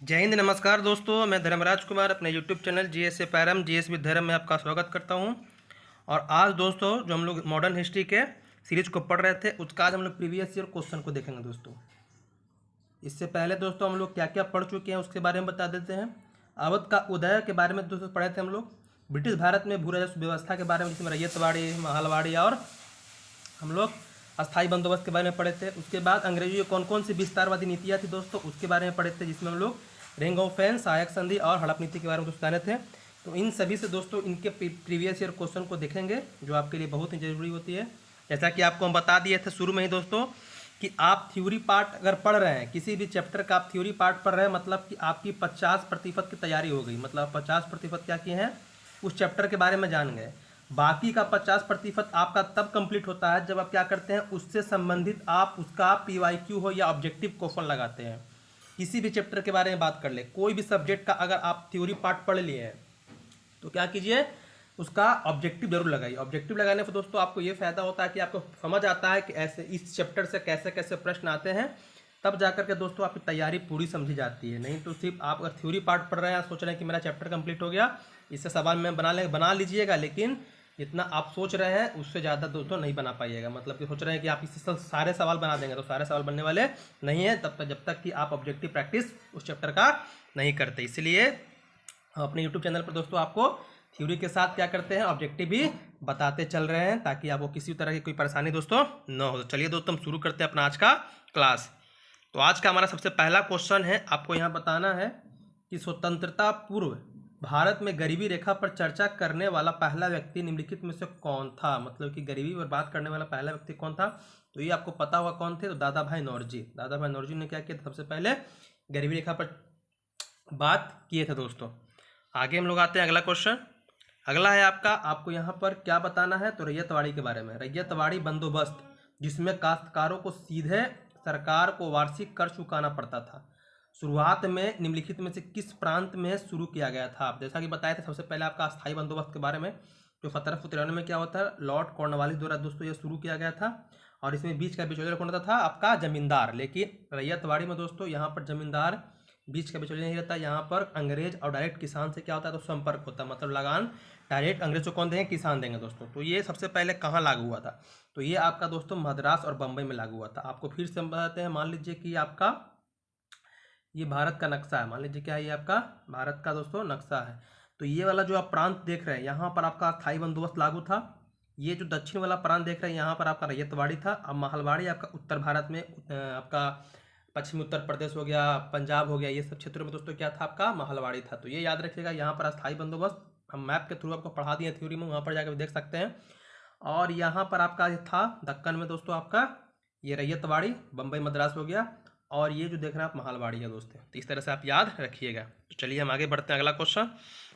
जय हिंद, नमस्कार दोस्तों। मैं धर्मराज कुमार अपने यूट्यूब चैनल जीएस से पैरम जीएस विद धर्म में आपका स्वागत करता हूं। और आज दोस्तों जो हम लोग मॉडर्न हिस्ट्री के सीरीज को पढ़ रहे थे उसका आज हम लोग प्रीवियस ईयर क्वेश्चन को देखेंगे दोस्तों। इससे पहले दोस्तों हम लोग क्या क्या पढ़ चुके हैं उसके बारे में बता देते हैं। अवध का उदय के बारे में दोस्तों पढ़े थे हम लोग। ब्रिटिश भारत में भू राजस्व व्यवस्था के बारे में, जिसमें रैयतवाड़ी, महलवाड़ी और हम लोग अस्थाई बंदोबस्त के बारे में पढ़े थे। उसके बाद अंग्रेजों की कौन कौन सी विस्तारवादी नीतियाँ थी दोस्तों उसके बारे में पढ़े थे, जिसमें हम लोग रिंग ऑफ फेंस, सहायक संधि और हड़प नीति के बारे में दोस्तों जाने थे। तो इन सभी से दोस्तों इनके प्रीवियस ईयर क्वेश्चन को देखेंगे जो आपके लिए बहुत ही जरूरी होती है। जैसा कि आपको हम बता दिए थे शुरू में ही दोस्तों कि आप थ्योरी पार्ट अगर पढ़ रहे हैं, किसी भी चैप्टर का आप थ्योरी पार्ट पढ़ रहे हैं, मतलब कि आपकी 50% की तैयारी हो गई। मतलब 50% क्या किए हैं, उस चैप्टर के बारे में जान गए। बाकी का 50% आपका तब कंप्लीट होता है जब आप क्या करते हैं, उससे संबंधित आप उसका PYQ हो या ऑब्जेक्टिव क्वेश्चन लगाते हैं। किसी भी चैप्टर के बारे में बात कर ले, कोई भी सब्जेक्ट का अगर आप थ्योरी पार्ट पढ़ लिए हैं तो क्या कीजिए, उसका ऑब्जेक्टिव जरूर लगाइए। ऑब्जेक्टिव लगाने से दोस्तों आपको ये फायदा होता है कि आपको समझ आता है कि ऐसे इस चैप्टर से कैसे कैसे प्रश्न आते हैं। तब जाकर के दोस्तों आपकी तैयारी पूरी समझी जाती है। नहीं तो सिर्फ आप अगर थ्योरी पार्ट पढ़ रहे हैं, सोच रहे हैं कि मेरा चैप्टर कंप्लीट हो गया, इससे सवाल मैं बना लीजिएगा, लेकिन जितना आप सोच रहे हैं उससे ज़्यादा दोस्तों नहीं बना पाइएगा। मतलब कि सोच रहे हैं कि आप इससे सारे सवाल बना देंगे, तो सारे सवाल बनने वाले नहीं है तब तक, जब तक कि आप ऑब्जेक्टिव प्रैक्टिस उस चैप्टर का नहीं करते। इसलिए अपने यूट्यूब चैनल पर दोस्तों आपको थ्योरी के साथ क्या करते हैं, ऑब्जेक्टिव भी बताते चल रहे हैं, ताकि आपको किसी तरह की कोई परेशानी दोस्तों न हो। तो चलिए दोस्तों हम शुरू करते हैं अपना आज का क्लास। तो आज का हमारा सबसे पहला क्वेश्चन है, आपको यहाँ बताना है कि स्वतंत्रता पूर्व भारत में गरीबी रेखा पर चर्चा करने वाला पहला व्यक्ति निम्नलिखित में से कौन था। मतलब कि गरीबी पर बात करने वाला पहला व्यक्ति कौन था, तो ये आपको पता होगा कौन थे। तो दादा भाई नौरोजी। दादा भाई नौरोजी ने क्या किया था, सबसे पहले गरीबी रेखा पर बात किए थे दोस्तों। आगे हम लोग आते हैं अगला क्वेश्चन। अगला है आपको यहाँ पर क्या बताना है, तो रैयतवाड़ी के बारे में। रैयतवाड़ी बंदोबस्त, जिसमें काश्तकारों को सीधे सरकार को वार्षिक कर चुकाना पड़ता था, शुरुआत में निम्नलिखित में से किस प्रांत में शुरू किया गया था। आप जैसा कि बताया था सबसे पहले आपका अस्थाई बंदोबस्त के बारे में, जो 1793 में क्या होता है, लॉर्ड कॉर्नवालिस द्वारा दोस्तों ये शुरू किया गया था। और इसमें बीच का बिचौलिया कौन रहता था, आपका जमींदार। लेकिन रैयतवाड़ी में दोस्तों यहाँ पर जमींदार बीच का बिचौलिया नहीं रहता, यहाँ पर अंग्रेज और डायरेक्ट किसान से क्या होता है, तो संपर्क होता है। मतलब लगान डायरेक्ट अंग्रेज को कौन देंगे, किसान देंगे दोस्तों। तो ये सबसे पहले कहाँ लागू हुआ था, तो ये आपका दोस्तों मद्रास और बम्बई में लागू हुआ था। आपको फिर से हम बताते हैं, मान लीजिए कि आपका ये भारत का नक्शा है। मान लीजिए क्या है, ये आपका भारत का दोस्तों नक्शा है। तो ये वाला जो आप प्रांत देख रहे हैं, यहाँ पर आपका अस्थाई बंदोबस्त लागू था। ये जो दक्षिण वाला प्रांत देख रहे हैं, यहाँ पर आपका रैयतवाड़ी था। अब महलवाड़ी आपका उत्तर भारत में, आपका पश्चिमी उत्तर प्रदेश हो गया, पंजाब हो गया, ये सब क्षेत्रों में दोस्तों क्या था, आपका महलवाड़ी था। तो ये याद रखिएगा, यहाँ पर अस्थाई बंदोबस्त हम मैप के थ्रू आपको पढ़ा दिए थ्योरी में, वहाँ पर जाकर देख सकते हैं। और यहाँ पर आपका था दक्कन में दोस्तों आपका ये रैयतवाड़ी, बम्बई मद्रास हो गया, और ये जो देख रहे हैं आप महलवाड़ी है दोस्तों। तो इस तरह से आप याद रखिएगा। तो चलिए हम आगे बढ़ते हैं अगला क्वेश्चन।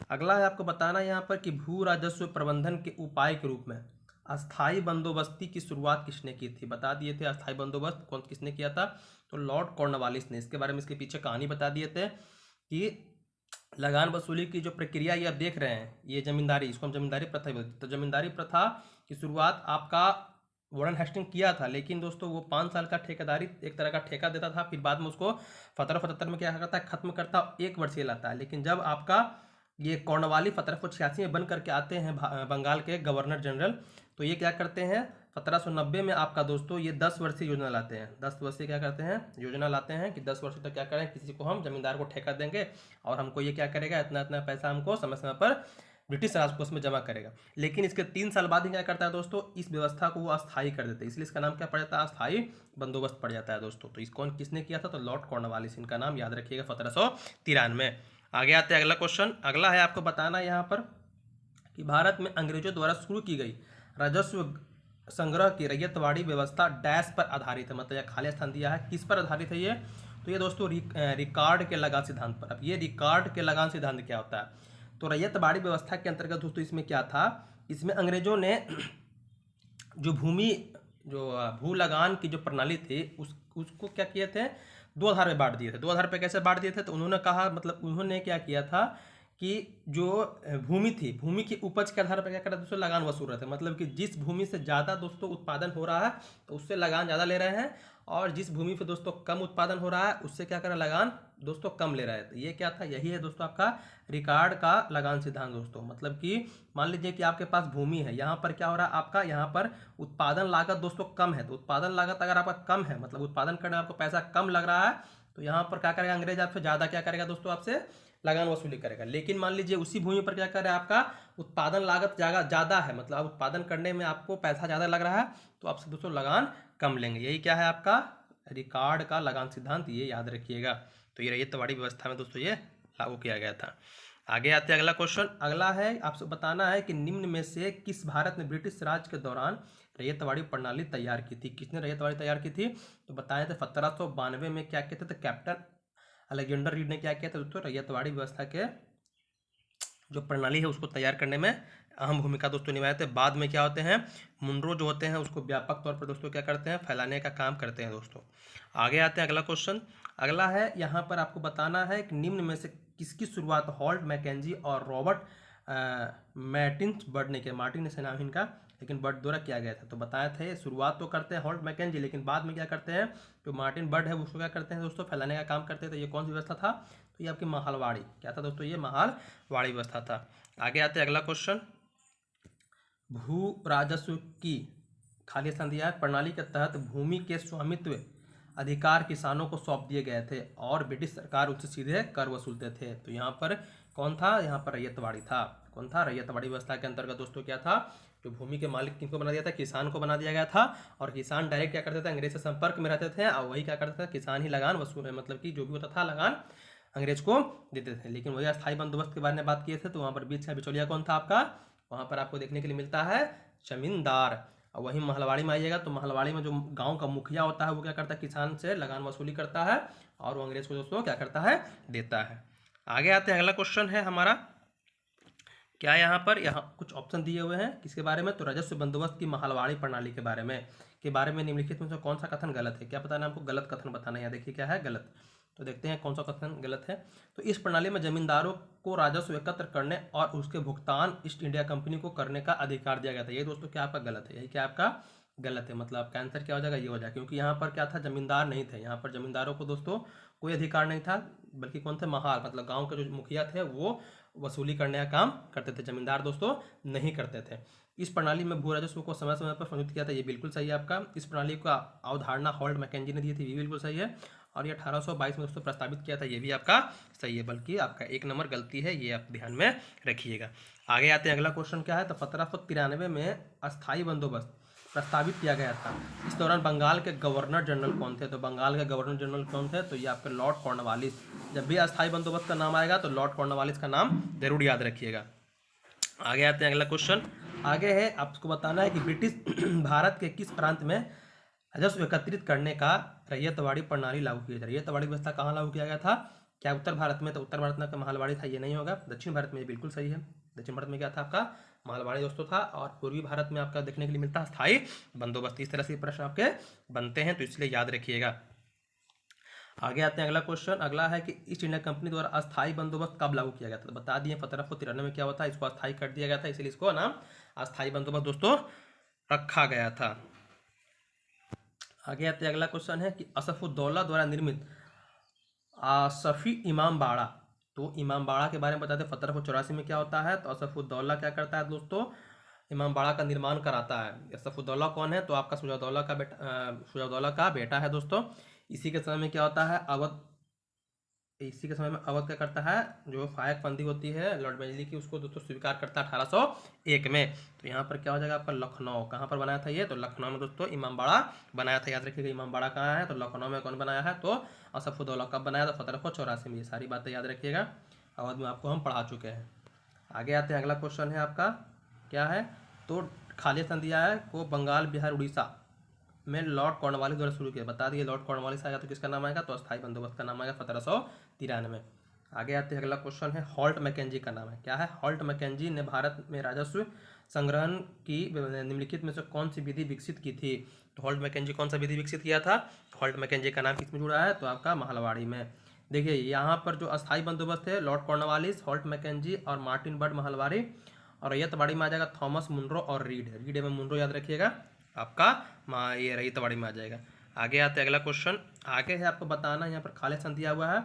अगला है आपको बताना यहाँ पर कि भू राजस्व प्रबंधन के उपाय के रूप में अस्थाई बंदोबस्ती की शुरुआत किसने की थी। बता दिए थे अस्थाई बंदोबस्त कौन किसने किया था, तो लॉर्ड कॉर्नवालिस ने। इसके बारे में इसके पीछे कहानी बता दिए थे कि लगान वसूली की जो प्रक्रिया ये आप देख रहे हैं, ये जमींदारी, इसको हम जमींदारी प्रथा बोलते हैं। तो जमींदारी प्रथा की शुरुआत आपका वारेन हेस्टिंग किया था, लेकिन दोस्तों वो 5 साल का ठेकेदारी एक तरह का ठेका देता था, फिर बाद में उसको 1775 में क्या करता है, खत्म करता, 1 वर्षीय लाता है। लेकिन जब आपका ये कॉर्नवाली 1786 में बन करके आते हैं बंगाल के गवर्नर जनरल, तो ये क्या करते हैं, 1790 में आपका दोस्तों ये 10 वर्षीय योजना लाते हैं। 10 वर्षीय क्या करते हैं, योजना लाते हैं कि 10 वर्ष तक क्या करें, किसी को हम जमींदार को ठेका देंगे और हमको ये क्या करेगा, इतना इतना पैसा हमको समय समय पर ब्रिटिश राजकोष में जमा करेगा। लेकिन इसके 3 साल बाद ही क्या करता है दोस्तों, इस व्यवस्था को वो अस्थायी कर देते हैं। इसलिए इसका नाम क्या पड़ जाता है, अस्थायी बंदोबस्त पड़ जाता है दोस्तों। तो इसको किसने किया था, तो लॉर्ड कॉर्नवालिस, इनका नाम याद रखिएगा, 1793। आगे आते हैं अगला क्वेश्चन। अगला है आपको बताना यहाँ पर कि भारत में अंग्रेजों द्वारा शुरू की गई राजस्व संग्रह की रैयतवाड़ी व्यवस्था डैश पर आधारित है। मतलब यह खाली स्थान दिया है, किस पर आधारित है ये, तो ये दोस्तों रिकॉर्ड के लगान सिद्धांत पर। अब ये रिकॉर्ड के लगान सिद्धांत क्या होता है, तो रैयतवाड़ी व्यवस्था के अंतर्गत दोस्तों इसमें क्या था, इसमें अंग्रेजों ने जो भू लगान की जो प्रणाली थी उसको क्या किए थे, 2 आधार पे बांट दिए थे। 2 आधार पे कैसे बांट दिए थे, तो उन्होंने कहा, मतलब उन्होंने क्या किया था कि जो भूमि थी, भूमि की उपज के आधार पर क्या कर रहे थे दोस्तों, लगान वसूल रहे थे। मतलब कि जिस भूमि से ज़्यादा दोस्तों उत्पादन हो रहा है तो उससे लगान ज़्यादा ले रहे हैं, और जिस भूमि पे दोस्तों कम उत्पादन हो रहा है उससे क्या कर रहा है, लगान दोस्तों कम ले रहा है। तो ये क्या था, यही है दोस्तों आपका रिकार्ड का लगान सिद्धांत दोस्तों। मतलब कि मान लीजिए कि आपके पास भूमि है, यहाँ पर क्या हो रहा है आपका, यहाँ पर उत्पादन लागत दोस्तों कम है। तो उत्पादन लागत अगर आपका कम है, मतलब उत्पादन करने में आपको पैसा कम लग रहा है, तो यहाँ पर क्या करेगा अंग्रेज, आपसे ज़्यादा क्या करेगा दोस्तों, आपसे लगान वसूली करेगा। लेकिन मान लीजिए उसी भूमि पर क्या करे, आपका उत्पादन लागत ज़्यादा है, मतलब उत्पादन करने में आपको पैसा ज़्यादा लग रहा है, तो आपसे दोस्तों लगान कम लेंगे। यही क्या है आपका रिकॉर्ड का लगान सिद्धांत, ये याद रखिएगा। तो ये रैयतवाड़ी व्यवस्था में दोस्तों ये लागू किया गया था। आगे आते हैं अगला क्वेश्चन। अगला है आपसे बताना है कि निम्न में से किस भारत ने ब्रिटिश राज के दौरान रैयतवाड़ी प्रणाली तैयार की थी। किसने रैयतवाड़ी तैयार की थी, तो बताए थे 1792 में क्या कहते थे, कैप्टन अलेक्जेंडर रीड ने क्या किया था दोस्तों, रैयतवाड़ी व्यवस्था के जो प्रणाली है उसको तैयार करने में अहम भूमिका दोस्तों निभाए थे। बाद में क्या होते हैं, मुनरो जो होते हैं उसको व्यापक तौर पर दोस्तों क्या करते हैं, फैलाने का काम करते हैं दोस्तों। आगे आते हैं अगला क्वेश्चन। अगला है यहाँ पर आपको बताना है कि निम्न में से किसकी शुरुआत हॉल्ट मैकेंजी और रॉबर्ट मार्टिन बर्ड ने किया। मार्टिन से नाम इनका, लेकिन बर्ड द्वारा किया गया था। तो बताया थे शुरुआत तो करते हैं हॉल्ट मैकेंजी, लेकिन बाद में क्या करते हैं, जो मार्टिन बर्ड है उसको क्या करते हैं दोस्तों, फैलाने का काम करते हैं। तो ये कौन सी व्यवस्था था, तो ये आपकी महालवाड़ी क्या था दोस्तों, ये महालवाड़ी व्यवस्था था। आगे आते हैं अगला क्वेश्चन। भू राजस्व की खाली स्थान दिया है प्रणाली के तहत भूमि के स्वामित्व अधिकार किसानों को सौंप दिए गए थे और ब्रिटिश सरकार उनसे सीधे कर वसूलते थे। तो यहाँ पर कौन था, यहाँ पर रैयतवाड़ी था। कौन था, रैयतवाड़ी व्यवस्था के अंतर्गत दोस्तों क्या था, जो भूमि के मालिक किनको बना दिया था, किसान को बना दिया गया था। और किसान डायरेक्ट क्या करते थे, अंग्रेज से संपर्क में रहते थे और वही क्या करते थे, किसान ही लगान वसूल, मतलब कि जो भी होता था लगान अंग्रेज को देते थे। लेकिन वही अस्थायी बंदोबस्त के बारे में बात किए थे, तो वहाँ पर बीच का बिचौलिया कौन था आपका, वहाँ पर आपको देखने के लिए मिलता है जमींदार। और वहीं महलवाड़ी में आइएगा तो महलवाड़ी में जो गांव का मुखिया होता है वो क्या करता है, किसान से लगान वसूली करता है और वो अंग्रेज को दोस्तों क्या करता है, देता है। आगे आते हैं अगला क्वेश्चन है हमारा, क्या यहाँ पर यहाँ कुछ ऑप्शन दिए हुए हैं किसके बारे में, तो राजस्व बंदोबस्त की महलवाड़ी प्रणाली के बारे में निम्नलिखित में से कौन सा कथन गलत है। क्या बताना है आपको, गलत कथन बताना है। यहाँ देखिए क्या है गलत, तो देखते हैं कौन सा कथन गलत है। तो इस प्रणाली में जमींदारों को राजस्व एकत्र करने और उसके भुगतान ईस्ट इंडिया कंपनी को करने का अधिकार दिया गया था। ये दोस्तों क्या आपका गलत है, यही क्या आपका गलत है। मतलब आपका आंसर क्या हो जाएगा, ये हो जाएगा, क्योंकि यहाँ पर क्या था, जमींदार नहीं थे। यहाँ पर जमींदारों को दोस्तों कोई अधिकार नहीं था, बल्कि कौन थे, महाल, मतलब गांव के जो मुखिया थे वो वसूली करने का काम करते थे, जमींदार दोस्तों नहीं करते थे। इस प्रणाली में भू राजस्व को समय समय पर संशोधित किया था, ये बिल्कुल सही है आपका। इस प्रणाली का अवधारणा हॉल्ट मैकेंजी ने दी थी, ये बिल्कुल सही है। और ये 1822 में दोस्तों प्रस्तावित किया था, ये भी आपका सही है, बल्कि आपका एक नंबर गलती है, ये आप ध्यान में रखिएगा। आगे आते हैं अगला क्वेश्चन क्या है, तो 1793 में अस्थायी बंदोबस्त प्रस्तावित किया गया था। इस दौरान बंगाल के गवर्नर जनरल कौन थे, तो बंगाल के गवर्नर जनरल कौन थे, तो ये आपके लॉर्ड कॉर्नवालिस। जब भी अस्थायी बंदोबस्त का नाम आएगा तो लॉर्ड कॉर्नवालिस का नाम जरूर याद रखिएगा। आगे आते हैं अगला क्वेश्चन। आगे है आपको बताना है कि ब्रिटिश भारत के किस प्रांत में राजस्व एकत्रित करने का रैयतवाड़ी प्रणाली लागू की गई। रैयतवाड़ी व्यवस्था कहाँ लागू किया गया था, क्या उत्तर भारत में, तो उत्तर भारत में महलवाड़ी था, ये नहीं होगा। दक्षिण भारत में ये बिल्कुल सही है, दक्षिण भारत में क्या था आपका महलवाड़ी दोस्तों था। और पूर्वी भारत में आपका देखने के लिए मिलता है स्थायी बंदोबस्त। इस तरह से प्रश्न आपके बनते हैं, तो इसलिए याद रखिएगा। आगे आते हैं अगला क्वेश्चन। अगला है कि ईस्ट इंडिया कंपनी द्वारा अस्थायी बंदोबस्त कब लागू किया गया था, तो बता दिए 1793 में क्या होता है, इसको अस्थायी कर दिया गया था, इसलिए इसको नाम अस्थायी बंदोबस्त दोस्तों रखा गया था। आगे आते हैं अगला क्वेश्चन है कि असफुद्दौला द्वारा निर्मित आसफी इमामबाड़ा, तो इमामबाड़ा के बारे में बताते हैं 1784 में क्या होता है, तो असफुद्दौला क्या करता है दोस्तों, इमामबाड़ा का निर्माण कराता है। असफुद्दौला कौन है, तो आपका शुजाउद्दौला का बेटा है दोस्तों। इसी के समय में क्या होता है, इसी के समय में अवध क्या करता है, जो फायक फंदी होती है लॉर्ड बेंजली की, उसको दोस्तों स्वीकार करता है 1801 में। तो यहाँ पर क्या हो जाएगा आपका लखनऊ, कहाँ पर बनाया था ये, तो लखनऊ में दोस्तों इमामबाड़ा बनाया था। याद रखिएगा इमामबाड़ा कहाँ है, तो लखनऊ में कौन बनाया है, तो असफुद्दौला कब बनाया था, 1784 में। ये सारी बातें याद रखिएगा, अवध में आपको हम पढ़ा चुके हैं। आगे आते हैं अगला क्वेश्चन है आपका क्या है, तो खाली स्थान दिया है को बंगाल बिहार उड़ीसा में लॉर्ड कॉर्नवालिस द्वारा शुरू किया। बता दिए लॉर्ड कॉर्नवालिस आएगा तो किसका नाम आएगा, तो अस्थायी बंदोबस्त का नाम आएगा 1793। आगे आते हैं अगला क्वेश्चन है, हॉल्ट मैकेंजी का नाम है क्या है, हॉल्ट मैकेंजी ने भारत में राजस्व संग्रहण की निम्नलिखित में से कौन सी विधि विकसित की थी। तो हॉल्ट मैकेंजी कौन सा विधि विकसित किया था, हॉल्ट मैकेंजी का नाम किसमें जुड़ा है, तो आपका महलवाड़ी में। देखिए यहाँ पर जो अस्थायी बंदोबस्त है लॉर्ड कॉर्नवालिस, हॉल्ट मैकेंजी और मार्टिन बर्ड महलवाड़ी, और रैयतवाड़ी में आ जाएगा थॉमस मुनरो और रीड। रीड में मुनरो याद रखिएगा आपका ये रैयतवाड़ी में आ जाएगा। आगे आते हैं अगला क्वेश्चन। आगे है आपको बताना, यहाँ पर खाली स्थान दिया हुआ है,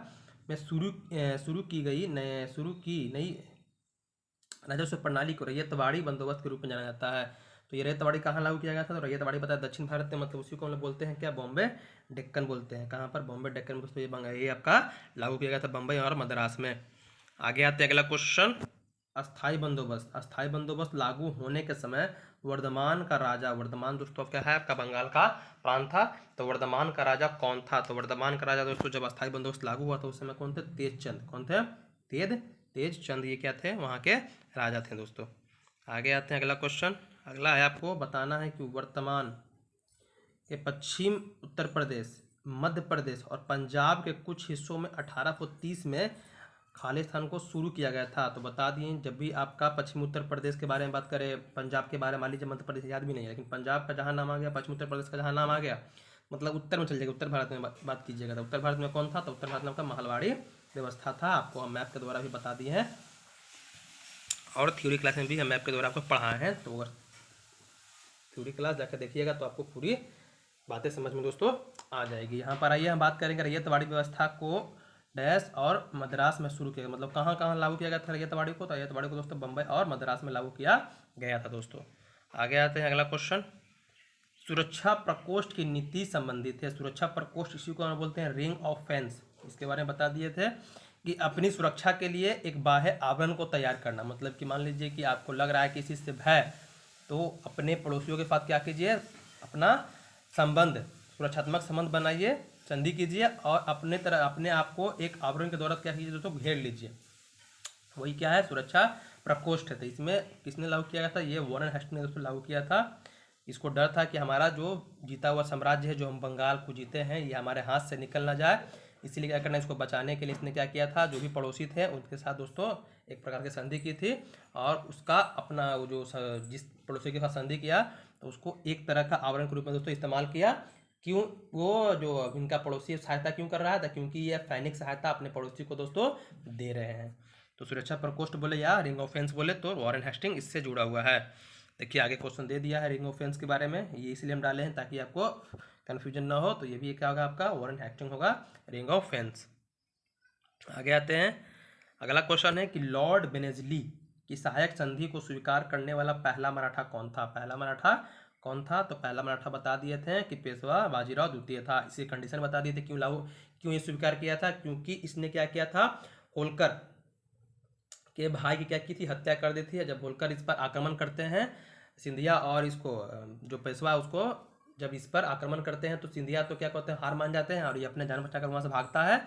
मैं शुरू की नई राजस्व प्रणाली को रैयतवाड़ी बंदोबस्त के रूप में जाना जाता है। तो ये रैयतवाड़ी कहाँ लागू किया गया था? तो रैयतवाड़ी पता है दक्षिण भारत में, मतलब उसी को हम लोग बोलते हैं क्या, बॉम्बे डेक्कन बोलते हैं। कहाँ पर? बॉम्बे डेक्कन में दोस्तों ये आपका लागू किया गया था बम्बई और मद्रास में। आगे आते हैं अगला क्वेश्चन। अस्थाई बंदोबस्त। अस्थाई बंदोबस्त लागू होने के समय वर्धमान का राजा, वर्धमान दोस्तों क्या है आपका बंगाल का प्रांत था, तो वर्धमान का राजा कौन था? तो वर्धमान का राजा दोस्तों जब अस्थाई बंदोबस्त लागू हुआ था उस समय कौन थे? तेजचंद। कौन थे? तेजचंद ये क्या थे? वहाँ के राजा थे दोस्तों। आगे आते हैं अगला क्वेश्चन। अगला है आपको बताना है कि वर्तमान के पश्चिम उत्तर प्रदेश, मध्य प्रदेश और पंजाब के कुछ हिस्सों में 1830 में खालिस्तान को शुरू किया गया था। तो बता दिए, जब भी आपका पश्चिम उत्तर प्रदेश के बारे में बात करें, पंजाब के बारे में मान लीजिए, मध्य प्रदेश याद भी नहीं है, लेकिन पंजाब का जहाँ नाम आ गया, पश्चिम उत्तर प्रदेश का जहाँ नाम आ गया, मतलब उत्तर में चल जाएगा, उत्तर भारत में बात कीजिएगा। तो उत्तर भारत में कौन था? तो उत्तर भारत में आपका महलवाड़ी व्यवस्था था। आपको हम मैप के द्वारा भी बता दिए हैं और थ्योरी क्लास में भी हम मैप के द्वारा आपको पढ़ाए हैं। तो अगर थ्योरी क्लास जाकर देखिएगा तो आपको पूरी बातें समझ में दोस्तों आ जाएगी। यहाँ पर आइए हम बात करेंगे रैयतवाड़ी व्यवस्था को डैश और मद्रास में शुरू किया, मतलब कहाँ कहाँ लागू किया गया था रैयतवाड़ी को? तो रैयतवाड़ी को दोस्तों बम्बई और मद्रास में लागू किया गया था दोस्तों। आगे आते हैं अगला क्वेश्चन। सुरक्षा प्रकोष्ठ की नीति संबंधित है। सुरक्षा प्रकोष्ठ इसी को हम बोलते हैं रिंग ऑफ फेंस। इसके बारे में बता दिए थे कि अपनी सुरक्षा के लिए एक बाह्य आवरण को तैयार करना, मतलब कि मान लीजिए कि आपको लग रहा है कि किसी से भय, तो अपने पड़ोसियों के साथ क्या कीजिए, अपना संबंध, सुरक्षात्मक संबंध बनाइए, संधि कीजिए और अपने आप को एक आवरण के द्वारा क्या कीजिए दोस्तों, घेर लीजिए। वही क्या है? सुरक्षा प्रकोष्ठ है। तो इसमें किसने लागू किया गया था? ये वॉरेन हेस्टिंग्स ने दोस्तों लागू किया था। इसको डर था कि हमारा जो जीता हुआ साम्राज्य है, जो हम बंगाल को जीते हैं, ये हमारे हाथ से निकल ना जाए, इसीलिए क्या करना है, इसको बचाने के लिए इसने क्या किया था, जो भी पड़ोसी थे उनके साथ दोस्तों एक प्रकार की संधि की थी और उसका अपना वो जो जिस पड़ोसी के साथ संधि किया तो उसको एक तरह का आवरण के रूप में दोस्तों इस्तेमाल किया। क्यों? वो जो इनका पड़ोसी सहायता क्यों कर रहा था? क्योंकि ये सैनिक सहायता अपने पड़ोसी को दोस्तों दे रहे हैं। तो सुरक्षा प्रकोष्ठ बोले या रिंग ऑफ फेंस बोले तो वॉरेन हेस्टिंग इससे जुड़ा हुआ है। देखिए आगे क्वेश्चन दे दिया है रिंग ऑफ फेंस के बारे में, ये इसलिए हम डाले हैं ताकि आपको कन्फ्यूजन ना हो। तो ये भी क्या होगा आपका? वॉरेन हेस्टिंग होगा, रिंग ऑफ फेंस। आगे आते हैं। अगला क्वेश्चन है कि लॉर्ड बेनेजली की सहायक संधि को स्वीकार करने वाला पहला मराठा कौन था? पहला मराठा कौन था? तो पहला मराठा बता दिए थे कि पेशवा बाजीराव द्वितीय था। इसी कंडीशन बता दिए थे क्यों ये स्वीकार किया था, क्योंकि इसने क्या किया था, होलकर के भाई की क्या की थी, हत्या कर दी थी। जब होलकर इस पर आक्रमण करते हैं सिंधिया और इसको जो पेशवा, उसको जब इस पर आक्रमण करते हैं तो सिंधिया तो क्या कहते हैं, हार मान जाते हैं और ये अपने जान बचाकर वहाँ से भागता है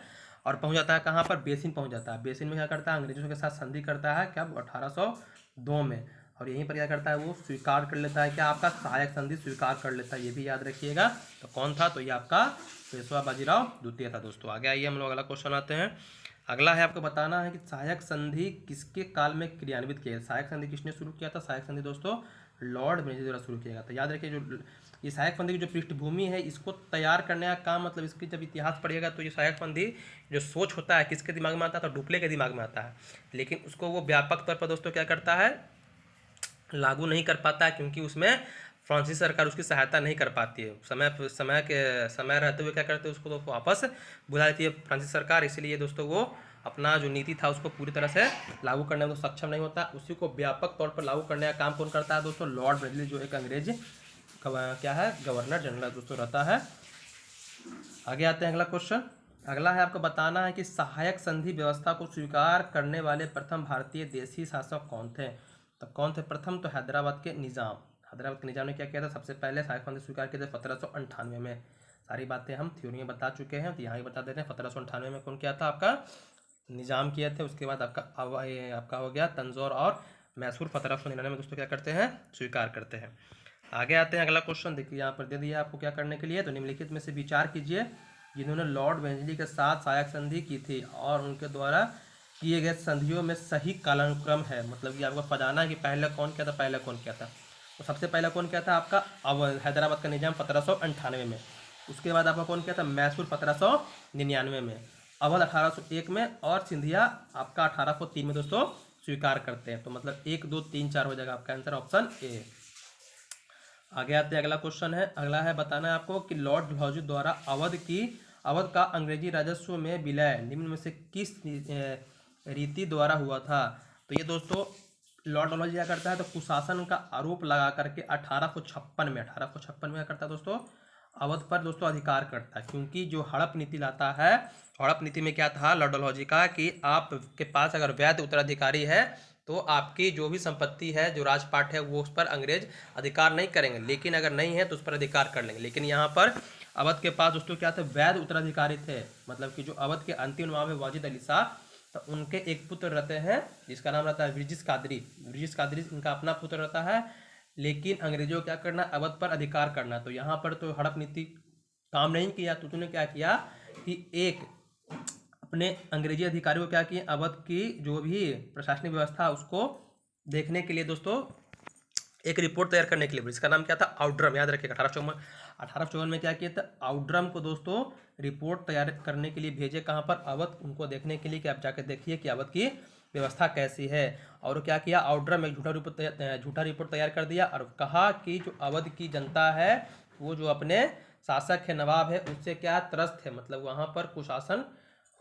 और पहुँच जाता है कहाँ पर? बेसिन पहुँच जाता है। बेसिन में क्या करता है, अंग्रेजों के साथ संधि करता है, क्या 1802 में, और यहीं पर क्या करता है, वो स्वीकार कर लेता है, क्या आपका सहायक संधि स्वीकार कर लेता है। ये भी याद रखिएगा। तो कौन था? तो ये आपका पेशवा बाजीराव द्वितीय था दोस्तों। आगे आइए हम लोग अगला क्वेश्चन आते हैं। अगला है आपको बताना है कि सहायक संधि किसके काल में क्रियान्वित किया? सहायक संधि किसने शुरू किया था? सहायक संधि दोस्तों लॉर्ड बेनेजली द्वारा शुरू किया गया था। याद रखिए, जो ये सहायक संधि की जो पृष्ठभूमि है, इसको तैयार करने का काम, मतलब इसकी जब इतिहास पढ़िएगा तो ये सहायक संधि जो सोच होता है किसके दिमाग में आता है? तो डुप्ले के दिमाग में आता है, लेकिन उसको वो व्यापक तौर पर दोस्तों क्या करता है, लागू नहीं कर पाता है, क्योंकि उसमें फ्रांसीसी सरकार उसकी सहायता नहीं कर पाती है। समय रहते हुए क्या करते हैं, उसको तो वापस बुला लेती है फ्रांसीसी सरकार। इसलिए दोस्तों वो अपना जो नीति था उसको पूरी तरह से लागू करने में तो सक्षम नहीं होता। उसी को व्यापक तौर पर लागू करने का काम कौन करता है दोस्तों? लॉर्ड बेनेजली, जो एक अंग्रेज क्या है, गवर्नर जनरल दोस्तों रहता है। आगे आते हैं अगला क्वेश्चन। अगला है आपको बताना है कि सहायक संधि व्यवस्था को स्वीकार करने वाले प्रथम भारतीय देशी शासक कौन थे? तो कौन थे प्रथम? तो हैदराबाद के निज़ाम। हैदराबाद के निज़ाम ने क्या किया था? सबसे पहले सहायक संधि स्वीकार किया था 1798 में। सारी बातें हम थ्योरी में बता चुके हैं, तो यहाँ ही बता देते हैं। 1798 में कौन किया था? आपका निज़ाम किए थे। उसके बाद आपका हो गया तंजौर और मैसूर 1799 में दोस्तों क्या करते हैं, स्वीकार करते हैं। आगे आते हैं अगला क्वेश्चन। देखिए यहाँ पर दे दिया आपको क्या करने के लिए, तो निम्नलिखित में से विचार कीजिए जिन्होंने लॉर्ड बेनेजली के साथ सहायक संधि की थी और उनके द्वारा किए गए संधियों में सही कालानुक्रम है। मतलब कि आपको पता है कि पहले कौन किया था, पहले कौन किया था। तो सबसे पहले कौन किया था आपका हैदराबाद का निज़ाम 1798 में। उसके बाद आपका कौन किया था? मैसूर 1799 में। अवध 1801 में और सिंधिया आपका 1803 में दोस्तों स्वीकार करते हैं। तो मतलब 1 2 3 4 हो जाएगा आपका आंसर, ऑप्शन ए। आगे आते हैं, अगला क्वेश्चन है, अगला है बताना है आपको कि लॉर्ड डलहौजी द्वारा अवध का अंग्रेजी राजस्व में विलय निम्न में से किस रीति द्वारा हुआ था। तो ये दोस्तों लॉर्ड डलहौजी क्या करता है, तो कुशासन का आरोप लगा करके 1856 में क्या करता है दोस्तों, अवध पर दोस्तों अधिकार करता है। क्योंकि जो हड़प नीति लाता है, हड़प नीति में क्या था लॉर्ड डलहौजी का कि आपके पास अगर वैध उत्तराधिकारी है तो आपकी जो भी संपत्ति है, जो राजपाट है, वो उस पर अंग्रेज अधिकार नहीं करेंगे, लेकिन अगर नहीं है तो उस पर अधिकार कर लेंगे। लेकिन यहाँ पर अवध के पास दोस्तों क्या थे, वैध उत्तराधिकारी थे। मतलब कि जो अवध के अंतिम नवाब है वाजिद अली शाह, तो उनके एक पुत्र रहते हैं जिसका नाम रहता है ब्रिजिस कादरी। इनका अपना पुत्र रहता है, लेकिन अंग्रेजों को क्या करना, अवध पर अधिकार करना। तो यहाँ पर तो हड़प नीति काम नहीं किया, तो उन्होंने क्या किया कि एक अपने अंग्रेजी अधिकारियों को क्या किए, अवध की जो भी प्रशासनिक व्यवस्था उसको देखने के लिए दोस्तों एक रिपोर्ट तैयार करने के लिए, इसका नाम क्या था, आउटड्रम। याद रखिएगा 1854 में क्या किया था, आउटड्रम को दोस्तों रिपोर्ट तैयार करने के लिए भेजे, कहाँ पर, अवध, उनको देखने के लिए कि आप जाकर देखिए कि अवध की व्यवस्था कैसी है। और क्या किया, आउटड्रम एक झूठा रिपोर्ट तैयार कर दिया और कहा कि जो अवध की जनता है वो जो अपने शासक है, नवाब है, उससे क्या त्रस्त है। मतलब वहाँ पर कुशासन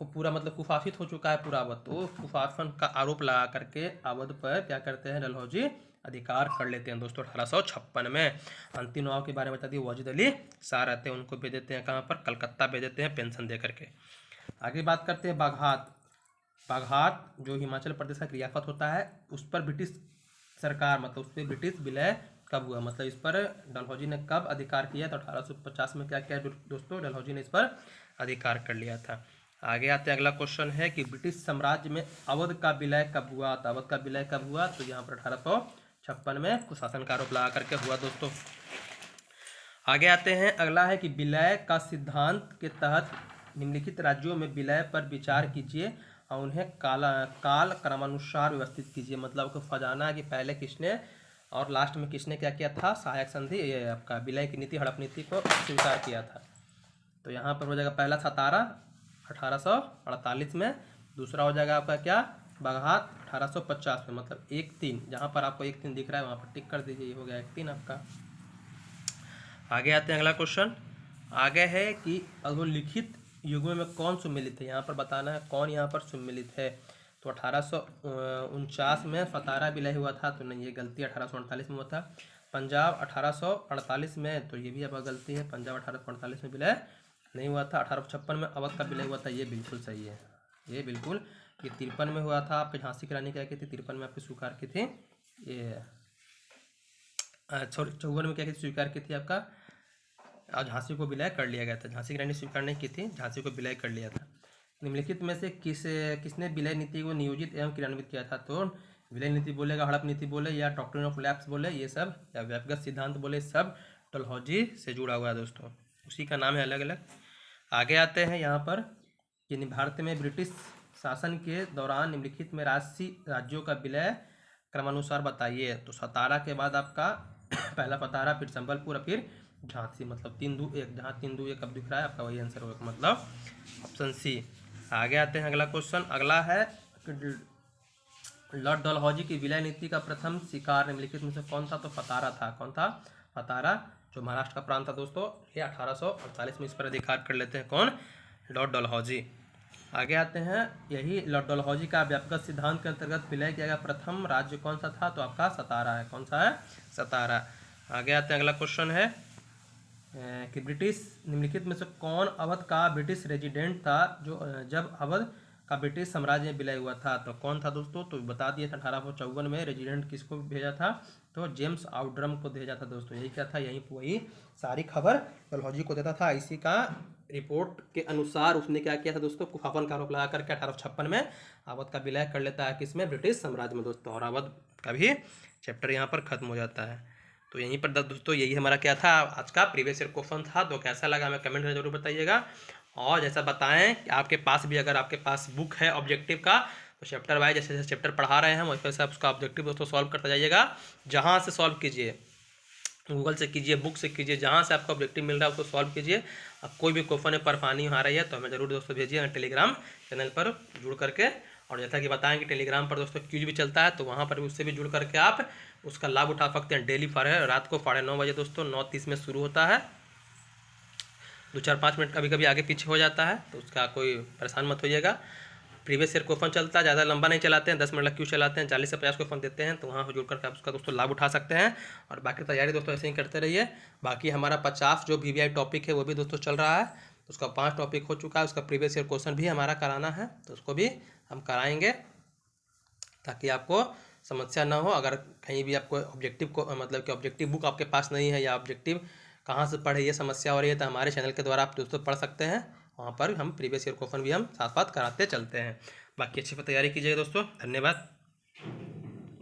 पूरा मतलब कुफाफित हो चुका है पूरा अवध। तो कुफासन का आरोप लगा करके अवध पर क्या करते हैं, डलहौजी अधिकार कर लेते हैं दोस्तों 1856 में। अंतिम नवाब के बारे में बता दिए, वाजिद अली शाह रहते हैं, उनको भेज देते हैं कहाँ पर, कलकत्ता भेज देते हैं पेंशन दे करके। आगे बात करते हैं बाघात जो हिमाचल प्रदेश का रियासत होता है, उस पर ब्रिटिश सरकार मतलब उस पर ब्रिटिश विलय कब हुआ, मतलब इस पर डलहौजी ने कब अधिकार किया। तो 1850 में क्या किया दोस्तों, डलहौजी ने इस पर अधिकार कर लिया था। आगे आते हैं, अगला क्वेश्चन है कि ब्रिटिश साम्राज्य में अवध का विलय कब हुआ। तो अवध का विलय कब हुआ, तो यहाँ पर 1856 में कुशासन का आरोप लगा करके हुआ दोस्तों। आगे आते हैं, अगला है कि विलय का सिद्धांत के तहत निम्नलिखित राज्यों में विलय पर विचार कीजिए और उन्हें काल क्रमानुसार व्यवस्थित कीजिए। मतलब को खजाना कि पहले किसने और लास्ट में किसने क्या किया था, सहायक संधि, ये आपका विलय की नीति, हड़प नीति को स्वीकार किया था। तो यहाँ पर हो जाएगा पहला सतारा 1848 में, दूसरा हो जाएगा आपका क्या, बाघात 1850 में। मतलब 1-3, जहाँ पर आपको 1-3 दिख रहा है वहाँ पर टिक कर दीजिए, ये हो गया 1-3 आपका। आगे आते हैं, अगला क्वेश्चन आगे है कि अधोलिखित युगों में कौन सम्मिलित है। यहाँ पर बताना है कौन यहाँ पर सम्मिलित है। तो 1849 में सतारा विलय हुआ था, तो नहीं, ये गलती 1848 में हुआ था। पंजाब 1848 में, तो ये भी अब गलती है, पंजाब 1848 में विलय नहीं हुआ था। 1856 में अवध का विलय हुआ था, ये बिल्कुल सही है, ये बिल्कुल। ये 53 में हुआ था, आपके झांसी की रानी क्या की थी, 53 में आपकी स्वीकार की थी, ये 54 में क्या की स्वीकार की थी आपका, और झांसी को विलय कर लिया गया था। झांसी की रानी स्वीकार नहीं की थी, झांसी को विलय कर लिया था। निम्नलिखित में से किसने विलय नीति को नियोजित एवं क्रियान्वित किया था। तो विलय नीति बोलेगा, हड़प नीति बोले, या डॉक्ट्रिन ऑफ लैप्स बोले, ये सब, या व्यक्तिगत सिद्धांत बोले, सब डलहौजी से जुड़ा हुआ है दोस्तों, उसी का नाम है अलग अलग। आगे आते हैं यहाँ पर कि भारत में ब्रिटिश शासन के दौरान निम्नलिखित में राज्यों का विलय क्रमानुसार बताइए। तो सतारा के बाद आपका पहला सतारा, फिर संबलपुर, फिर झांसी। मतलब 3-2-1, जहाँ 3-2-1 अब दिख रहा है आपका वही आंसर होगा, मतलब ऑप्शन सी। आगे आते हैं, अगला क्वेश्चन अगला है लॉर्ड डलहौजी की विलय नीति का प्रथम शिकार निम्नलिखित में से कौन था। तो सतारा था। कौन था, सतारा, जो महाराष्ट्र का प्रांत था दोस्तों। ये 1848 में इस पर अधिकार कर लेते हैं कौन, लॉर्ड डलहौजी। आगे आते हैं, यही लॉर्ड डलहौजी का व्यक्तिगत सिद्धांत के अंतर्गत विलय किया गया प्रथम राज्य कौन सा था। तो आपका सतारा है। कौन सा है, सतारा। आगे आते हैं, अगला क्वेश्चन है कि ब्रिटिश निम्नलिखित में से कौन अवध का ब्रिटिश रेजिडेंट था जो जब अवध का ब्रिटिश साम्राज्य में विलय हुआ था। तो कौन था दोस्तों, तो बता दिए था 1854 में रेजिडेंट किसको भेजा था, तो जेम्स आउटड्रम को भेजा था दोस्तों। यही क्या था, यही वही सारी खबर डलहौजी को देता था। इसी का रिपोर्ट के अनुसार उसने क्या किया था दोस्तों, कुफाफन का आरोप लगा करके 1856 में अवध का विलय कर लेता है किसमें, ब्रिटिश साम्राज्य में दोस्तों। और अवध का भी चैप्टर यहाँ पर खत्म हो जाता है। तो यहीं पर दोस्तों यही हमारा क्या था, आज का प्रीवियस ईयर क्वेश्चन था। तो कैसा लगा हमें कमेंट में जरूर बताइएगा। और जैसा बताएं कि आपके पास भी अगर आपके पास बुक है ऑब्जेक्टिव का, तो चैप्टर वाइज जैसे जैसे चैप्टर पढ़ा रहे हैं वैसे आप उसका ऑब्जेक्टिव दोस्तों सॉल्व करता जाइएगा। जहाँ से सॉल्व कीजिए, गूगल से कीजिए, बुक से कीजिए, जहाँ से आपको ऑब्जेक्टिव मिल रहा है उसको सॉल्व कीजिए। अब कोई भी क्वेश्चन में परेशानी आ रही है तो हमें जरूर दोस्तों भेजिए टेलीग्राम चैनल पर जुड़ करके। और जैसा कि बताएं कि टेलीग्राम पर दोस्तों क्यूज भी चलता है, तो वहाँ पर भी उससे भी जुड़ करके आप उसका लाभ उठा सकते हैं। डेली रात को 9:30 बजे दोस्तों 9:30 में शुरू होता है। 2-4-5 मिनट कभी कभी आगे पीछे हो जाता है, तो उसका कोई परेशान मत होइएगा। प्रीवियस ईयर क्वेश्चन चलता है, ज़्यादा लंबा नहीं चलाते हैं, 10 मिनट क्यों चलाते हैं, 40 से 50 क्वेश्चन देते हैं, तो वहाँ जुड़ करके आप उसका दोस्तों लाभ उठा सकते हैं। और बाकी तैयारी दोस्तों ऐसे ही करते रहिए। बाकी हमारा 50 जो VVI टॉपिक है वो भी दोस्तों चल रहा है, तो उसका 5 टॉपिक हो चुका है। उसका प्रीवियस ईयर क्वेश्चन भी हमारा कराना है, तो उसको भी हम कराएंगे ताकि आपको समस्या ना हो। अगर कहीं भी आपको ऑब्जेक्टिव को मतलब कि ऑब्जेक्टिव बुक आपके पास नहीं है या ऑब्जेक्टिव कहाँ से पढ़े ये समस्या हो रही है, तो हमारे चैनल के द्वारा आप दोस्तों पढ़ सकते हैं। वहाँ पर हम प्रीवियस ईयर क्वेश्चन भी हम साथ साथ कराते चलते हैं। बाकी अच्छे से तैयारी कीजिएगा दोस्तों। धन्यवाद।